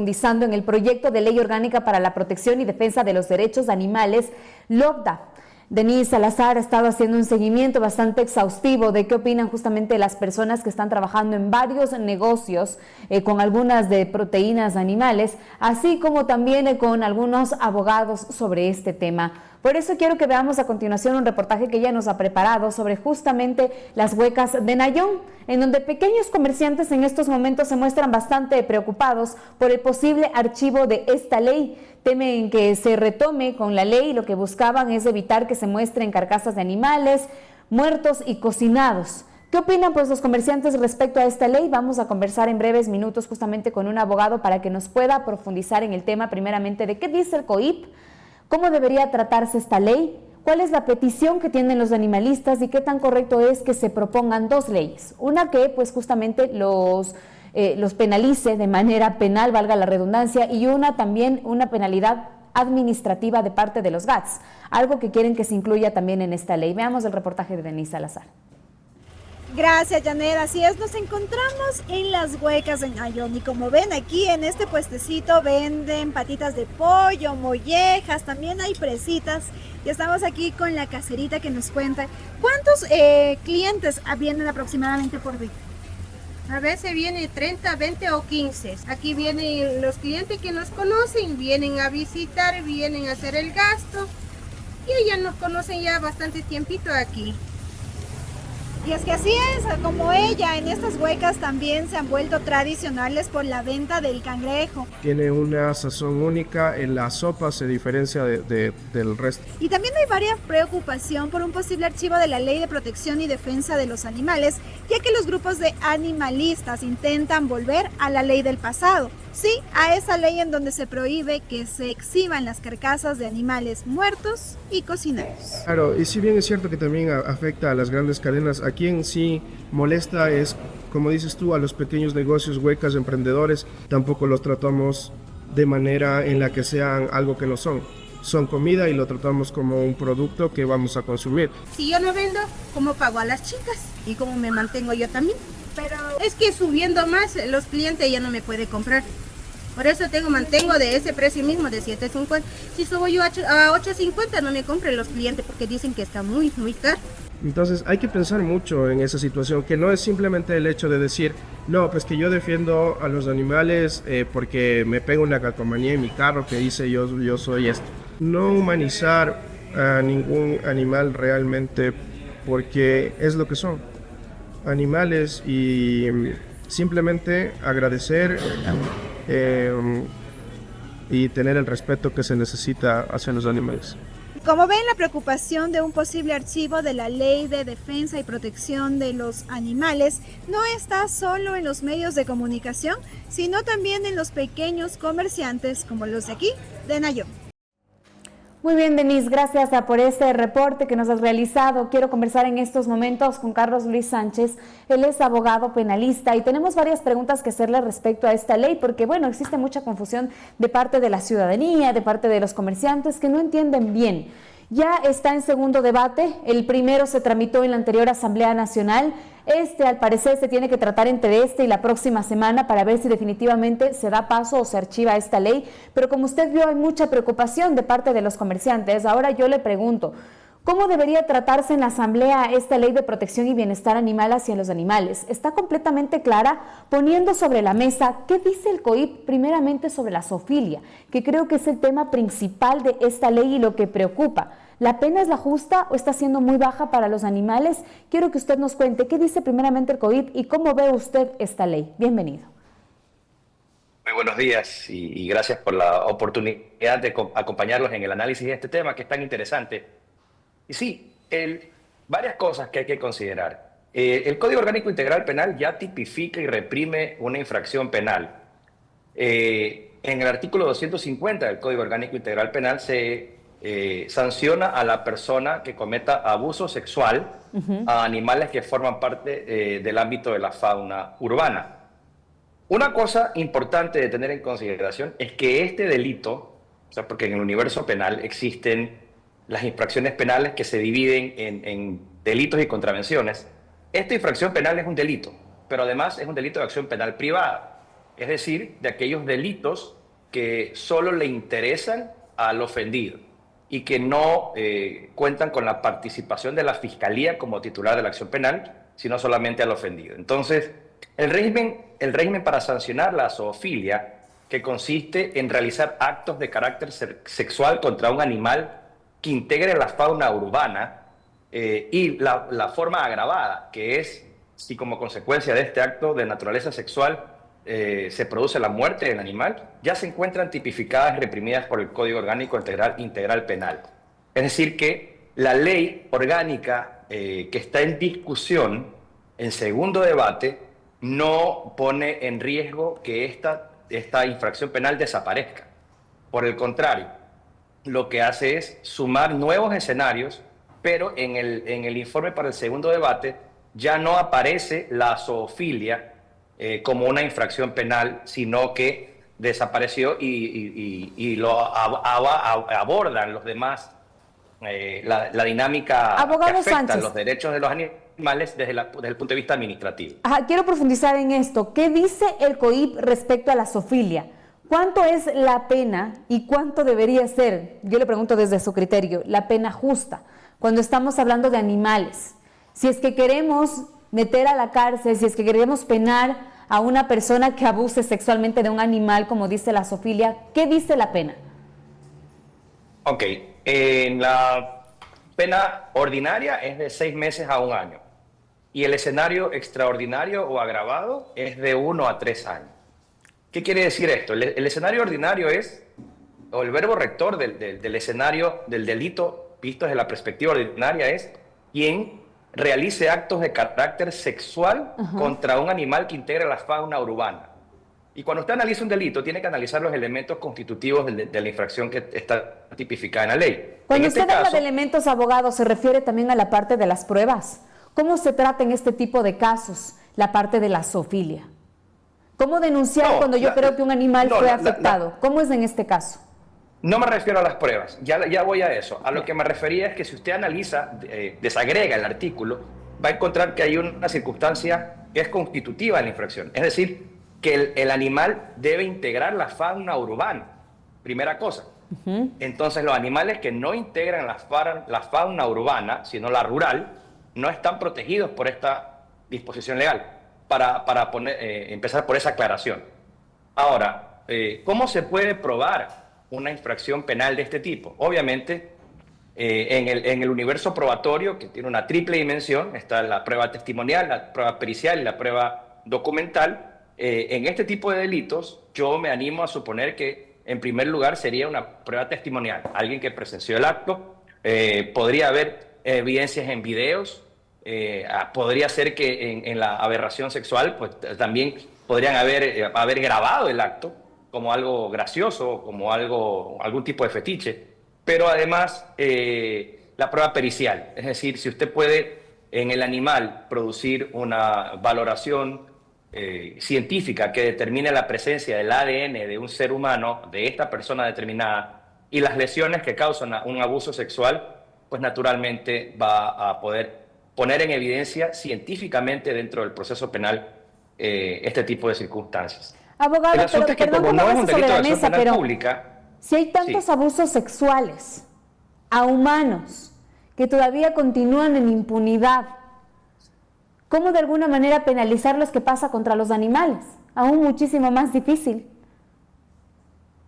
Profundizando en el proyecto de ley orgánica para la protección y defensa de los derechos animales, LOPDA. Denise Salazar ha estado haciendo un seguimiento bastante exhaustivo de qué opinan justamente las personas que están trabajando en varios negocios con algunas de proteínas animales, así como también con algunos abogados sobre este tema. Por eso quiero que veamos a continuación un reportaje que ella nos ha preparado sobre justamente las huecas de Nayón, en donde pequeños comerciantes en estos momentos se muestran bastante preocupados por el posible archivo de esta ley. Temen que se retome con la ley y lo que buscaban es evitar que se muestren carcasas de animales muertos y cocinados. ¿Qué opinan pues los comerciantes respecto a esta ley? Vamos a conversar en breves minutos justamente con un abogado para que nos pueda profundizar en el tema primeramente de qué dice el COIP, cómo debería tratarse esta ley, cuál es la petición que tienen los animalistas y qué tan correcto es que se propongan dos leyes. Una que pues justamente los penalice de manera penal, valga la redundancia, y una también una penalidad administrativa de parte de los GATS, algo que quieren que se incluya también en esta ley. Veamos el reportaje de Denise Salazar. Gracias, Janet. Así es, nos encontramos en las huecas de Nayón y como ven aquí en este puestecito venden patitas de pollo, mollejas, también hay presitas y estamos aquí con la caserita que nos cuenta cuántos clientes vienen aproximadamente por día. A veces viene 30, 20 o 15. Aquí vienen los clientes que nos conocen, vienen a visitar, vienen a hacer el gasto y ya nos conocen ya bastante tiempito aquí. Y es que así es, como ella, en estas huecas también se han vuelto tradicionales por la venta del cangrejo. Tiene una sazón única, en la sopa se diferencia del resto. Y también hay varias preocupación por un posible archivo de la Ley de Protección y Defensa de los Animales, ya que los grupos de animalistas intentan volver a la ley del pasado. Sí, a esa ley en donde se prohíbe que se exhiban las carcasas de animales muertos y cocinados. Claro, y si bien es cierto que también afecta a las grandes cadenas, a quien sí molesta es, como dices tú, a los pequeños negocios, huecas, emprendedores. Tampoco los tratamos de manera en la que sean algo que no son. Son comida y lo tratamos como un producto que vamos a consumir. Si yo no vendo, ¿cómo pago a las chicas? ¿Y cómo me mantengo yo también? Pero es que subiendo más, los clientes ya no me pueden comprar. Por eso mantengo de ese precio mismo, de 7.50. Si subo yo a 8.50, no me compren los clientes porque dicen que está muy, muy caro. Entonces hay que pensar mucho en esa situación, que no es simplemente el hecho de decir, no, pues que yo defiendo a los animales porque me pego una calcomanía en mi carro que dice yo soy esto. No humanizar a ningún animal realmente porque es lo que son, animales, y simplemente agradecer y tener el respeto que se necesita hacia los animales. Como ven, la preocupación de un posible archivo de la Ley de Defensa y Protección de los Animales no está solo en los medios de comunicación, sino también en los pequeños comerciantes como los de aquí, de Nayón. Muy bien, Denise, gracias por este reporte que nos has realizado. Quiero conversar en estos momentos con Carlos Luis Sánchez. Él es abogado penalista y tenemos varias preguntas que hacerle respecto a esta ley porque, bueno, existe mucha confusión de parte de la ciudadanía, de parte de los comerciantes que no entienden bien. Ya está en segundo debate, el primero se tramitó en la anterior Asamblea Nacional. Al parecer se tiene que tratar entre y la próxima semana para ver si definitivamente se da paso o se archiva esta ley, pero como usted vio hay mucha preocupación de parte de los comerciantes. Ahora yo le pregunto, ¿cómo debería tratarse en la Asamblea esta ley de protección y bienestar animal hacia los animales? ¿Está completamente clara? Poniendo sobre la mesa, ¿qué dice el COIP primeramente sobre la zoofilia? Que creo que es el tema principal de esta ley y lo que preocupa. ¿La pena es la justa o está siendo muy baja para los animales? Quiero que usted nos cuente qué dice primeramente el COIP y cómo ve usted esta ley. Bienvenido. Muy buenos días y gracias por la oportunidad de acompañarlos en el análisis de este tema que es tan interesante. Y sí, varias cosas que hay que considerar. El Código Orgánico Integral Penal ya tipifica y reprime una infracción penal. En el artículo 250 del Código Orgánico Integral Penal se sanciona a la persona que cometa abuso sexual a animales que forman parte del ámbito de la fauna urbana. Una cosa importante de tener en consideración es que este delito, o sea, porque en el universo penal existen las infracciones penales que se dividen en delitos y contravenciones. Esta infracción penal es un delito, pero además es un delito de acción penal privada. es decir, de aquellos delitos que solo le interesan al ofendido y que no cuentan con la participación de la Fiscalía como titular de la acción penal, sino solamente al ofendido. Entonces, el régimen para sancionar la zoofilia, que consiste en realizar actos de carácter sexual contra un animal que integre la fauna urbana, y la forma agravada, que es si como consecuencia de este acto de naturaleza sexual se produce la muerte del animal, ya se encuentran tipificadas y reprimidas por el Código Orgánico Integral Penal. Es decir, que la ley orgánica que está en discusión, en segundo debate, no pone en riesgo que esta infracción penal desaparezca. Por el contrario, lo que hace es sumar nuevos escenarios, pero en el informe para el segundo debate ya no aparece la zoofilia como una infracción penal, sino que desapareció y lo abordan los demás, la dinámica Abogado que afecta Sánchez, los derechos de los animales desde el punto de vista administrativo. quiero profundizar en esto. ¿Qué dice el COIP respecto a la zoofilia? ¿Cuánto es la pena y cuánto debería ser, yo le pregunto desde su criterio, la pena justa cuando estamos hablando de animales? Si es que queremos meter a la cárcel, si es que queremos penar a una persona que abuse sexualmente de un animal, como dice la zoofilia, ¿qué dice la pena? Ok, en la pena ordinaria es de 6 meses a 1 año y el escenario extraordinario o agravado es de 1 a 3 años. ¿Qué quiere decir esto? El escenario ordinario es, o el verbo rector del escenario del delito visto desde la perspectiva ordinaria es quien realice actos de carácter sexual contra un animal que integre la fauna urbana. Y cuando usted analiza un delito, tiene que analizar los elementos constitutivos de la infracción que está tipificada en la ley. Cuando en usted este habla caso, de elementos, abogado, ¿se refiere también a la parte de las pruebas? ¿Cómo se trata en este tipo de casos la parte de la zoofilia? ¿Cómo denunciar cuando yo creo que un animal fue afectado? ¿Cómo es en este caso? No me refiero a las pruebas, ya voy a eso. A lo que me refería es que si usted analiza, desagrega el artículo, va a encontrar que hay una circunstancia que es constitutiva de la infracción. Es decir, que el animal debe integrar la fauna urbana, primera cosa. Entonces los animales que no integran la fauna urbana, sino la rural, no están protegidos por esta disposición legal, para empezar por esa aclaración. Ahora, ¿cómo se puede probar una infracción penal de este tipo? Obviamente, en el universo probatorio, que tiene una triple dimensión, está la prueba testimonial, la prueba pericial y la prueba documental. En este tipo de delitos, yo me animo a suponer que, en primer lugar, sería una prueba testimonial. Alguien que presenció el acto, podría haber evidencias en videos, podría ser que en la aberración sexual, pues también podrían haber grabado el acto como algo gracioso, como algún tipo de fetiche, pero además la prueba pericial, es decir, si usted puede en el animal producir una valoración científica que determine la presencia del ADN de un ser humano, de esta persona determinada, y las lesiones que causan un abuso sexual, pues naturalmente va a poder poner en evidencia científicamente dentro del proceso penal este tipo de circunstancias. Abogado, pero es que perdón como que no es ponga un eso sobre delito la de acción mesa, penal pero pública, si hay tantos abusos sexuales a humanos que todavía continúan en impunidad, ¿cómo de alguna manera penalizar lo que pasa contra los animales? Aún muchísimo más difícil.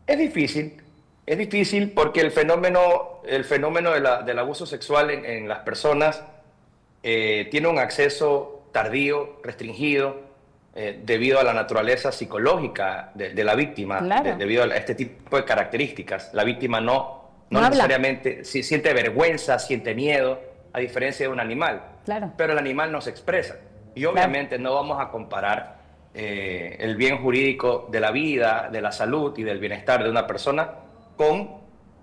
Es difícil porque el fenómeno del abuso sexual en las personas tiene un acceso tardío, restringido, debido a la naturaleza psicológica de la víctima, claro, debido a este tipo de características. La víctima no necesariamente siente vergüenza, siente miedo, a diferencia de un animal. Claro. Pero el animal no se expresa. Y obviamente no vamos a comparar el bien jurídico de la vida, de la salud y del bienestar de una persona con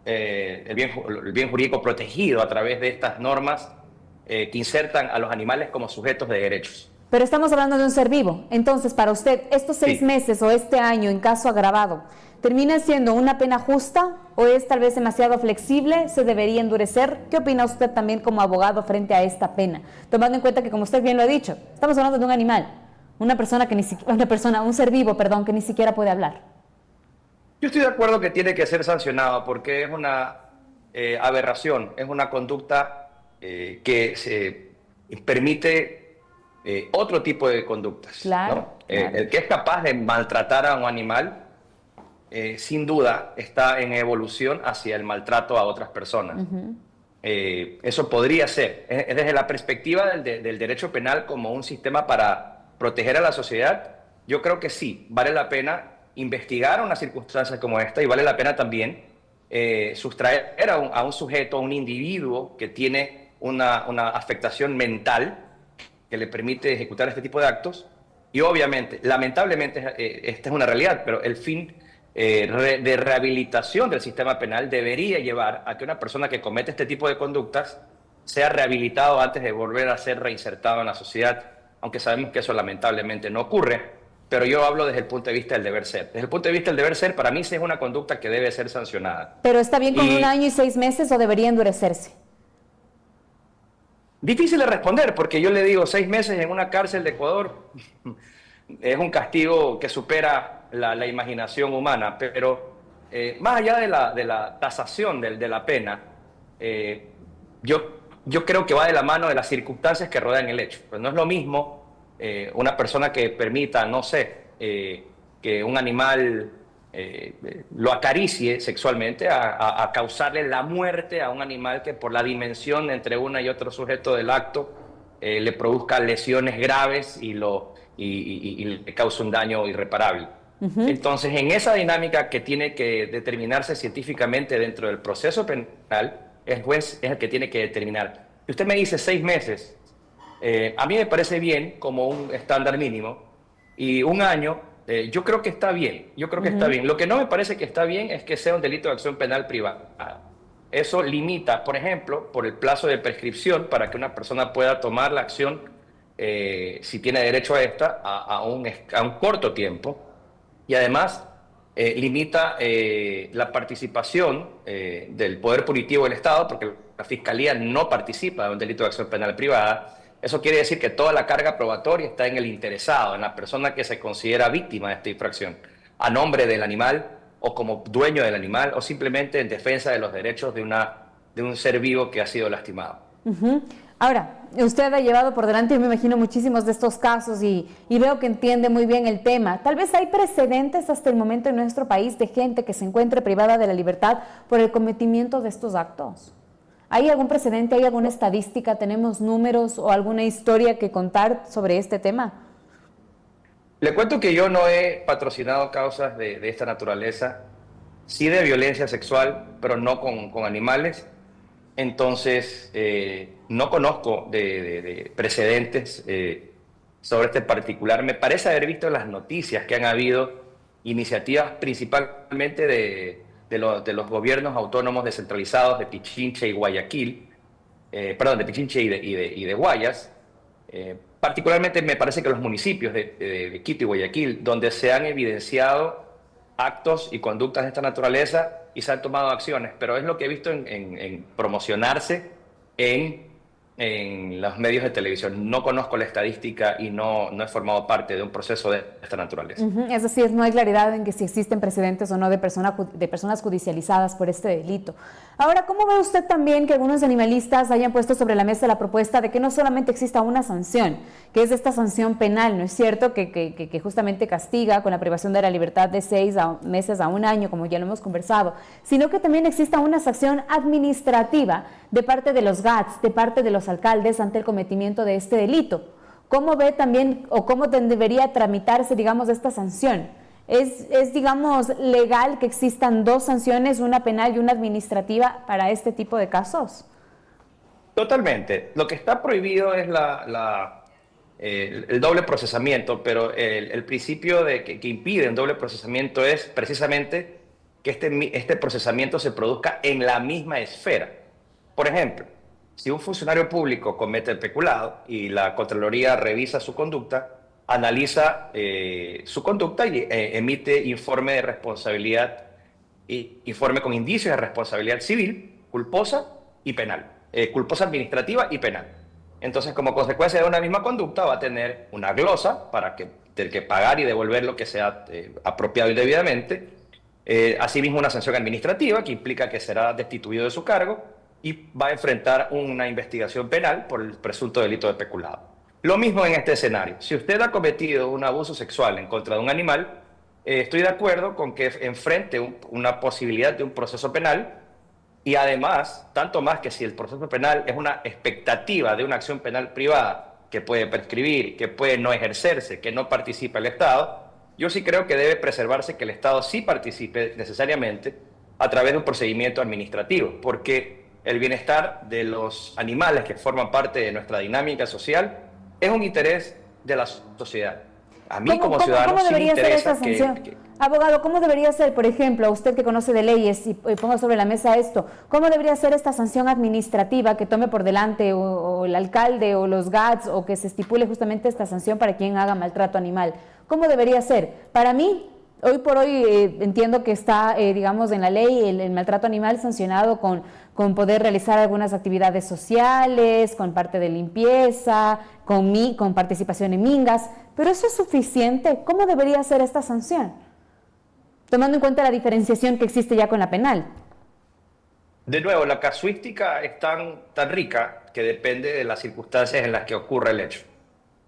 el bien jurídico protegido a través de estas normas que insertan a los animales como sujetos de derechos. Pero estamos hablando de un ser vivo. Entonces, para usted, ¿estos 6 meses o este año en caso agravado termina siendo una pena justa o es tal vez demasiado flexible? ¿Se debería endurecer? ¿Qué opina usted también como abogado frente a esta pena? Tomando en cuenta que, como usted bien lo ha dicho, estamos hablando de un animal Una persona que un ser vivo, perdón, que ni siquiera puede hablar. Yo estoy de acuerdo que tiene que ser sancionado porque es una aberración, es una conducta que se permite otro tipo de conductas. Claro, ¿no? claro. El que es capaz de maltratar a un animal, sin duda, está en evolución hacia el maltrato a otras personas. Eso podría ser, desde la perspectiva del derecho penal como un sistema para proteger a la sociedad, yo creo que sí, vale la pena investigar una circunstancia como esta y vale la pena también sustraer a un sujeto, a un individuo que tiene una afectación mental que le permite ejecutar este tipo de actos. Y obviamente, lamentablemente, esta es una realidad, pero el fin de rehabilitación del sistema penal debería llevar a que una persona que comete este tipo de conductas sea rehabilitado antes de volver a ser reinsertado en la sociedad, aunque sabemos que eso lamentablemente no ocurre. Pero yo hablo desde el punto de vista del deber ser. Desde el punto de vista del deber ser, para mí sí es una conducta que debe ser sancionada. ¿Pero está bien con 1 año y 6 meses o debería endurecerse? Difícil de responder, porque yo le digo 6 meses en una cárcel de Ecuador es un castigo que supera la imaginación humana, pero más allá de la tasación de la pena, yo creo que va de la mano de las circunstancias que rodean el hecho. Pues no es lo mismo una persona que permita, no sé, que un animal lo acaricie sexualmente a causarle la muerte a un animal que por la dimensión entre una y otro sujeto del acto le produzca lesiones graves y le causa un daño irreparable. Entonces, en esa dinámica que tiene que determinarse científicamente dentro del proceso penal, el juez es el que tiene que determinar. Si usted me dice 6 meses, a mí me parece bien como un estándar mínimo, y 1 año, yo creo que está bien, está bien. Lo que no me parece que está bien es que sea un delito de acción penal privada. Eso limita, por ejemplo, por el plazo de prescripción para que una persona pueda tomar la acción, si tiene derecho a esta, a un corto tiempo, y además limita la participación del Poder Punitivo del Estado, porque la Fiscalía no participa de un delito de acción penal privada. Eso quiere decir que toda la carga probatoria está en el interesado, en la persona que se considera víctima de esta infracción, a nombre del animal o como dueño del animal o simplemente en defensa de los derechos de un ser vivo que ha sido lastimado. Ahora, usted ha llevado por delante, me imagino, muchísimos de estos casos y veo que entiende muy bien el tema. Tal vez hay precedentes hasta el momento en nuestro país de gente que se encuentre privada de la libertad por el cometimiento de estos actos. ¿Hay algún precedente, hay alguna estadística, tenemos números o alguna historia que contar sobre este tema? Le cuento que yo no he patrocinado causas de esta naturaleza, sí de violencia sexual, pero no con animales. Entonces, no conozco de precedentes sobre este particular. Me parece haber visto en las noticias que han habido iniciativas principalmente de los gobiernos autónomos descentralizados de Pichincha y Guayaquil, de Pichincha y de Guayas, particularmente me parece que los municipios de Quito y Guayaquil, donde se han evidenciado actos y conductas de esta naturaleza y se han tomado acciones, pero es lo que he visto en promocionarse en los medios de televisión. No conozco la estadística y no he formado parte de un proceso de esta naturaleza. Es decir, no hay claridad en que si existen precedentes o no de personas judicializadas por este delito. Ahora, ¿cómo ve usted también que algunos animalistas hayan puesto sobre la mesa la propuesta de que no solamente exista una sanción, que es esta sanción penal, ¿no es cierto?, que justamente castiga con la privación de la libertad de 6 meses a 1 año, como ya lo hemos conversado, sino que también exista una sanción administrativa de parte de los GATS, de parte de los alcaldes ante el cometimiento de este delito? ¿Cómo ve también o cómo debería tramitarse, digamos, esta sanción? ¿Es, digamos, legal que existan 2 sanciones, una penal y una administrativa para este tipo de casos? Totalmente. Lo que está prohibido es el doble procesamiento, pero el principio que impide un doble procesamiento es precisamente que este procesamiento se produzca en la misma esfera. Por ejemplo, si un funcionario público comete el peculado y la Contraloría revisa su conducta, analiza su conducta y emite informe de responsabilidad, informe con indicios de responsabilidad civil, culposa y penal, culposa administrativa y penal. Entonces, como consecuencia de una misma conducta, va a tener una glosa para tener que pagar y devolver lo que sea apropiado indebidamente. Asimismo, una sanción administrativa que implica que será destituido de su cargo y va a enfrentar una investigación penal por el presunto delito de peculado. Lo mismo en este escenario. Si usted ha cometido un abuso sexual en contra de un animal, estoy de acuerdo con que enfrente una posibilidad de un proceso penal. Y además, tanto más que si el proceso penal es una expectativa de una acción penal privada que puede prescribir, que puede no ejercerse, que no participa el Estado, yo sí creo que debe preservarse que el Estado sí participe necesariamente a través de un procedimiento administrativo, porque el bienestar de los animales que forman parte de nuestra dinámica social es un interés de la sociedad. A mí como ciudadano ¿cómo sí me debería ser interesa esta sanción? Abogado, ¿cómo debería ser, por ejemplo, usted que conoce de leyes y ponga sobre la mesa esto, cómo debería ser esta sanción administrativa que tome por delante o el alcalde o los GATS, o que se estipule justamente esta sanción para quien haga maltrato animal? ¿Cómo debería ser? Para mí, hoy por hoy entiendo que está, digamos, en la ley el maltrato animal sancionado con poder realizar algunas actividades sociales, con parte de limpieza, con participación en mingas, pero ¿eso es suficiente? ¿Cómo debería ser esta sanción? Tomando en cuenta la diferenciación que existe ya con la penal. De nuevo, la casuística es tan rica que depende de las circunstancias en las que ocurre el hecho.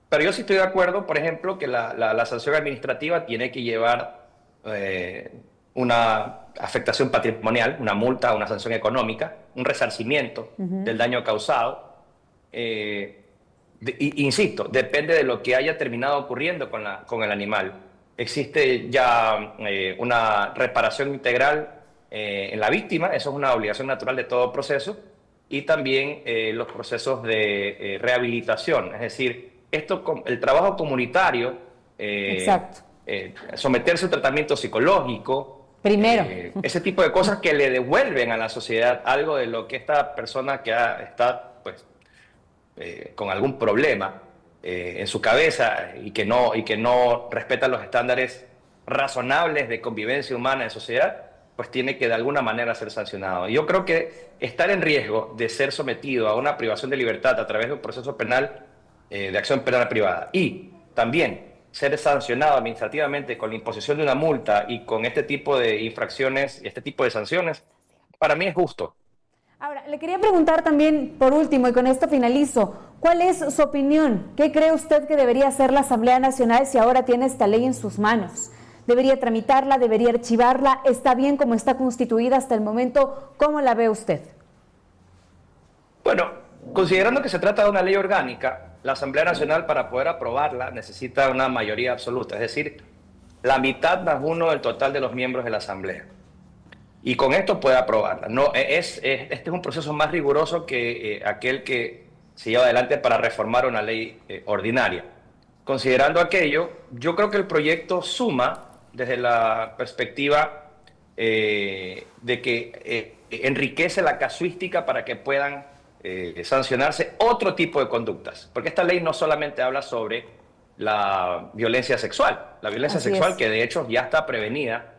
Pero yo sí estoy de acuerdo, por ejemplo, que la sanción administrativa tiene que llevar una afectación patrimonial, una multa, una sanción económica, un resarcimiento del daño causado. Insisto, depende de lo que haya terminado ocurriendo con el animal. Existe ya una reparación integral en la víctima, eso es una obligación natural de todo proceso, y también los procesos de rehabilitación, es decir, el trabajo comunitario, someterse a un tratamiento psicológico, primero, ese tipo de cosas que le devuelven a la sociedad algo de lo que esta persona que está pues, con algún problema en su cabeza y que no respeta los estándares razonables de convivencia humana en sociedad, pues tiene que de alguna manera ser sancionado. Y yo creo que estar en riesgo de ser sometido a una privación de libertad a través de un proceso penal, de acción penal privada, y también ser sancionado administrativamente con la imposición de una multa y con este tipo de infracciones y este tipo de sanciones, para mí es justo. Ahora, le quería preguntar también, por último, y con esto finalizo, ¿cuál es su opinión? ¿Qué cree usted que debería hacer la Asamblea Nacional si ahora tiene esta ley en sus manos? ¿Debería tramitarla? ¿Debería archivarla? ¿Está bien como está constituida hasta el momento? ¿Cómo la ve usted? Bueno, considerando que se trata de una ley orgánica, la Asamblea Nacional para poder aprobarla necesita una mayoría absoluta, es decir, la mitad más uno del total de los miembros de la Asamblea. Y con esto puede aprobarla. Este es un proceso más riguroso que aquel que se lleva adelante para reformar una ley ordinaria. Considerando aquello, yo creo que el proyecto suma desde la perspectiva de que enriquece la casuística para que puedan sancionarse otro tipo de conductas. Porque esta ley no solamente habla sobre la violencia sexual. La violencia sexual que de hecho ya está prevenida.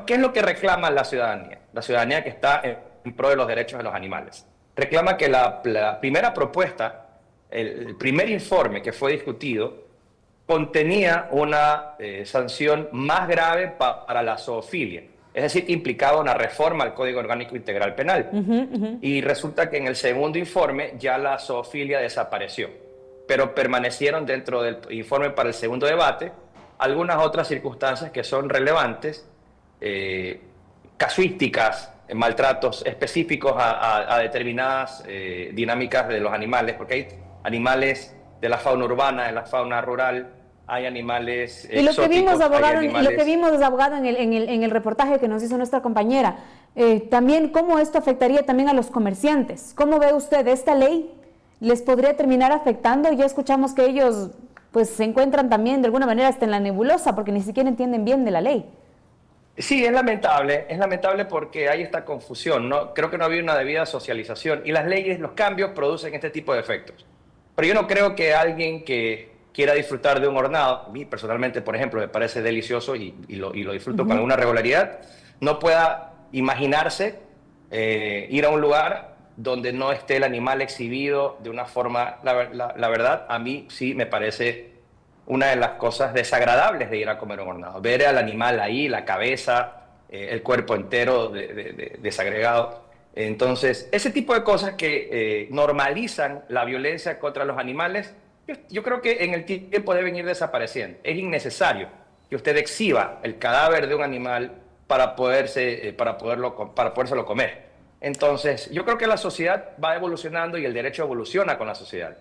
¿Qué es lo que reclama la ciudadanía? La ciudadanía que está en pro de los derechos de los animales. Reclama que la primera propuesta, el primer informe que fue discutido, contenía una sanción más grave para la zoofilia. Es decir, que implicaba una reforma al Código Orgánico Integral Penal. Y resulta que en el segundo informe ya la zoofilia desapareció, pero permanecieron dentro del informe para el segundo debate algunas otras circunstancias que son relevantes, casuísticas, maltratos específicos a determinadas dinámicas de los animales, porque hay animales de la fauna urbana, de la fauna rural, hay animales y lo exóticos, que vimos, abogado, animales... lo que vimos, abogado, en el reportaje que nos hizo nuestra compañera, también cómo esto afectaría también a los comerciantes. ¿Cómo ve usted esta ley? ¿Les podría terminar afectando? Ya escuchamos que ellos pues se encuentran también de alguna manera hasta en la nebulosa porque ni siquiera entienden bien de la ley. Sí, es lamentable porque hay esta confusión, ¿no? Creo que no había una debida socialización y las leyes, los cambios producen este tipo de efectos. Pero yo no creo que alguien que quiera disfrutar de un hornado, a mí personalmente, por ejemplo, me parece delicioso y lo disfruto con alguna regularidad, no pueda imaginarse ir a un lugar donde no esté el animal exhibido de una forma, la verdad, a mí sí me parece una de las cosas desagradables de ir a comer un hornado. Ver al animal ahí, la cabeza, el cuerpo entero desagregado. Entonces, ese tipo de cosas que normalizan la violencia contra los animales, yo creo que en el tiempo deben ir desapareciendo. Es innecesario que usted exhiba el cadáver de un animal para podérselo comer. Entonces, yo creo que la sociedad va evolucionando y el derecho evoluciona con la sociedad.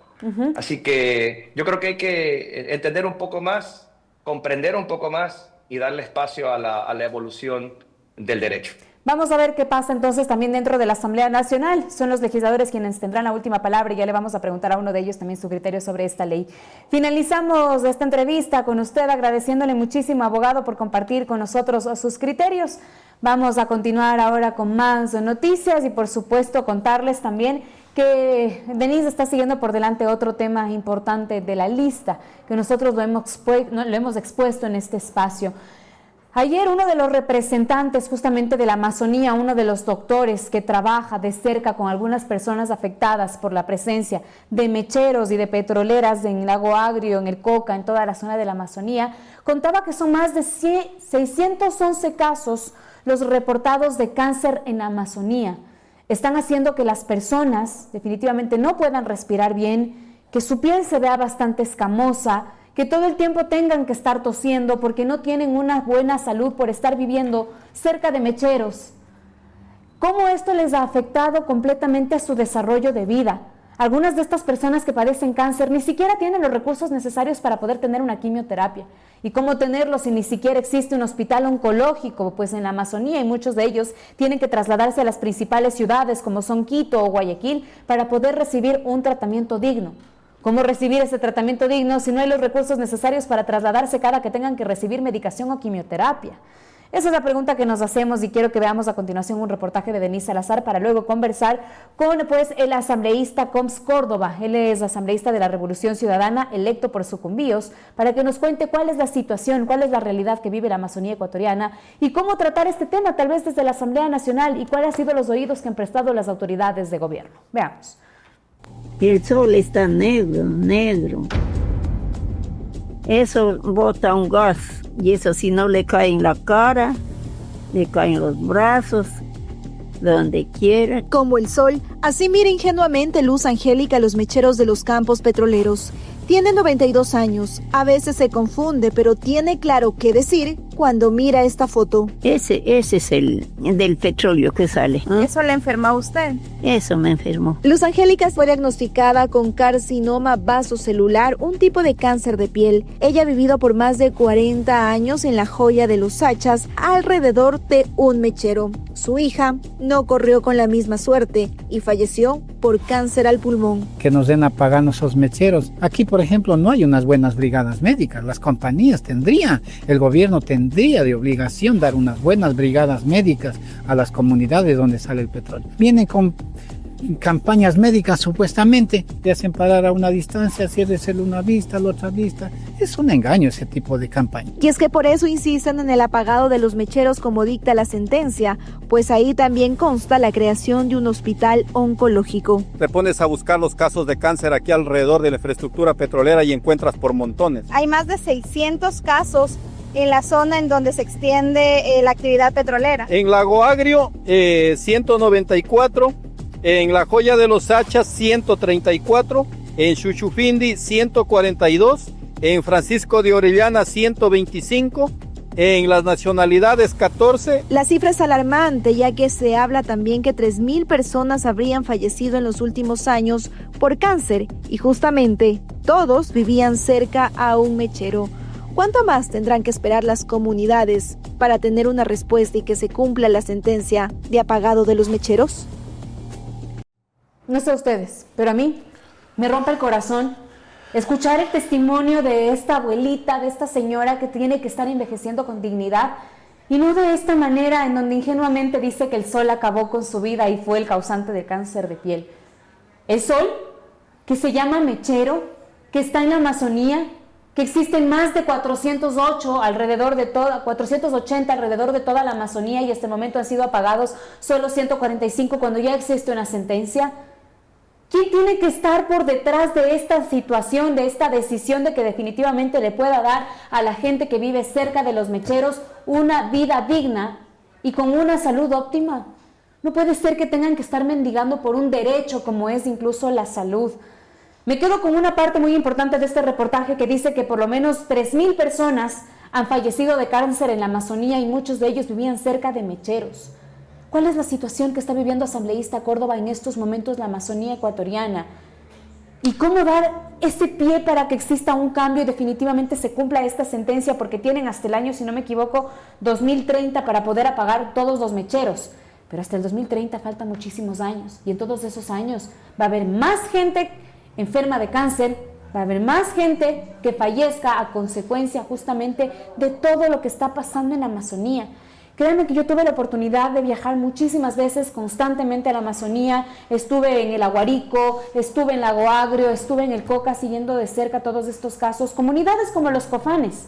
Así que yo creo que hay que entender un poco más, comprender un poco más y darle espacio a la evolución del derecho. Vamos a ver qué pasa entonces también dentro de la Asamblea Nacional. Son los legisladores quienes tendrán la última palabra y ya le vamos a preguntar a uno de ellos también su criterio sobre esta ley. Finalizamos esta entrevista con usted agradeciéndole muchísimo, abogado, por compartir con nosotros sus criterios. Vamos a continuar ahora con más noticias y por supuesto contarles también que Denise está siguiendo por delante otro tema importante de la lista que nosotros lo hemos expuesto en este espacio. Ayer uno de los representantes justamente de la Amazonía, uno de los doctores que trabaja de cerca con algunas personas afectadas por la presencia de mecheros y de petroleras en Lago Agrio, en el Coca, en toda la zona de la Amazonía, contaba que son más de 611 casos los reportados de cáncer en la Amazonía. Están haciendo que las personas definitivamente no puedan respirar bien, que su piel se vea bastante escamosa, que todo el tiempo tengan que estar tosiendo porque no tienen una buena salud por estar viviendo cerca de mecheros. ¿Cómo esto les ha afectado completamente a su desarrollo de vida? Algunas de estas personas que padecen cáncer ni siquiera tienen los recursos necesarios para poder tener una quimioterapia. ¿Y cómo tenerlo si ni siquiera existe un hospital oncológico? Pues en la Amazonía y muchos de ellos tienen que trasladarse a las principales ciudades como son Quito o Guayaquil para poder recibir un tratamiento digno. ¿Cómo recibir ese tratamiento digno si no hay los recursos necesarios para trasladarse cada que tengan que recibir medicación o quimioterapia? Esa es la pregunta que nos hacemos y quiero que veamos a continuación un reportaje de Denise Salazar para luego conversar con el asambleísta Combs Córdoba. Él es asambleísta de la Revolución Ciudadana, electo por Sucumbíos, para que nos cuente cuál es la situación, cuál es la realidad que vive la Amazonía ecuatoriana y cómo tratar este tema tal vez desde la Asamblea Nacional y cuáles han sido los oídos que han prestado las autoridades de gobierno. Veamos. El sol está negro, negro. Eso bota un gas y eso si no le cae en la cara, le cae en los brazos, donde quiera. Como el sol, así mira ingenuamente Luz Angélica los mecheros de los campos petroleros. Tiene 92 años, a veces se confunde, pero tiene claro qué decir cuando mira esta foto. Ese es el del petróleo que sale. ¿Eso le enfermó a usted? Eso me enfermó. Luz Angélica fue diagnosticada con carcinoma vasocelular, un tipo de cáncer de piel. Ella ha vivido por más de 40 años en la joya de los Sachas, alrededor de un mechero. Su hija no corrió con la misma suerte y falleció por cáncer al pulmón. Que nos den a pagar esos mecheros. Aquí, por ejemplo, no hay unas buenas brigadas médicas. Las compañías el gobierno tendría de obligación dar unas buenas brigadas médicas a las comunidades donde sale el petróleo. Vienen con campañas médicas supuestamente, te hacen parar a una distancia, ciérresele una vista, la otra vista. Es un engaño ese tipo de campaña. Y es que por eso insisten en el apagado de los mecheros como dicta la sentencia, pues ahí también consta la creación de un hospital oncológico. Te pones a buscar los casos de cáncer aquí alrededor de la infraestructura petrolera y encuentras por montones. Hay más de 600 casos en la zona en donde se extiende la actividad petrolera. En Lago Agrio, 194. En la Joya de los Sachas, 134, en Chuchufindi, 142, en Francisco de Orellana, 125, en las nacionalidades, 14. La cifra es alarmante, ya que se habla también que 3,000 personas habrían fallecido en los últimos años por cáncer, y justamente todos vivían cerca a un mechero. ¿Cuánto más tendrán que esperar las comunidades para tener una respuesta y que se cumpla la sentencia de apagado de los mecheros? No sé ustedes, pero a mí me rompe el corazón escuchar el testimonio de esta abuelita, de esta señora que tiene que estar envejeciendo con dignidad y no de esta manera en donde ingenuamente dice que el sol acabó con su vida y fue el causante del cáncer de piel. El sol, que se llama mechero, que está en la Amazonía, que existen más de 480 alrededor de toda la Amazonía y hasta el momento han sido apagados solo 145 cuando ya existe una sentencia. ¿Quién tiene que estar por detrás de esta situación, de esta decisión de que definitivamente le pueda dar a la gente que vive cerca de los mecheros una vida digna y con una salud óptima? No puede ser que tengan que estar mendigando por un derecho como es incluso la salud. Me quedo con una parte muy importante de este reportaje que dice que por lo menos 3,000 personas han fallecido de cáncer en la Amazonía y muchos de ellos vivían cerca de mecheros. ¿Cuál es la situación que está viviendo Asambleísta Córdoba en estos momentos la Amazonía ecuatoriana? ¿Y cómo dar ese pie para que exista un cambio y definitivamente se cumpla esta sentencia? Porque tienen hasta el año, si no me equivoco, 2030 para poder apagar todos los mecheros. Pero hasta el 2030 faltan muchísimos años. Y en todos esos años va a haber más gente enferma de cáncer, va a haber más gente que fallezca a consecuencia justamente de todo lo que está pasando en la Amazonía. Créanme que yo tuve la oportunidad de viajar muchísimas veces constantemente a la Amazonía, estuve en el Aguarico, estuve en Lago Agrio, estuve en el Coca siguiendo de cerca todos estos casos. Comunidades como los Cofanes,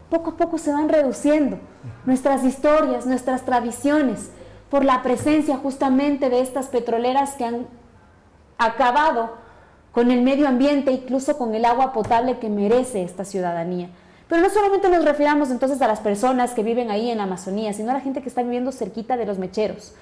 poco a poco se van reduciendo nuestras historias, nuestras tradiciones, por la presencia justamente de estas petroleras que han acabado con el medio ambiente, incluso con el agua potable que merece esta ciudadanía. Pero no solamente nos refiramos entonces a las personas que viven ahí en la Amazonía, sino a la gente que está viviendo cerquita de los mecheros.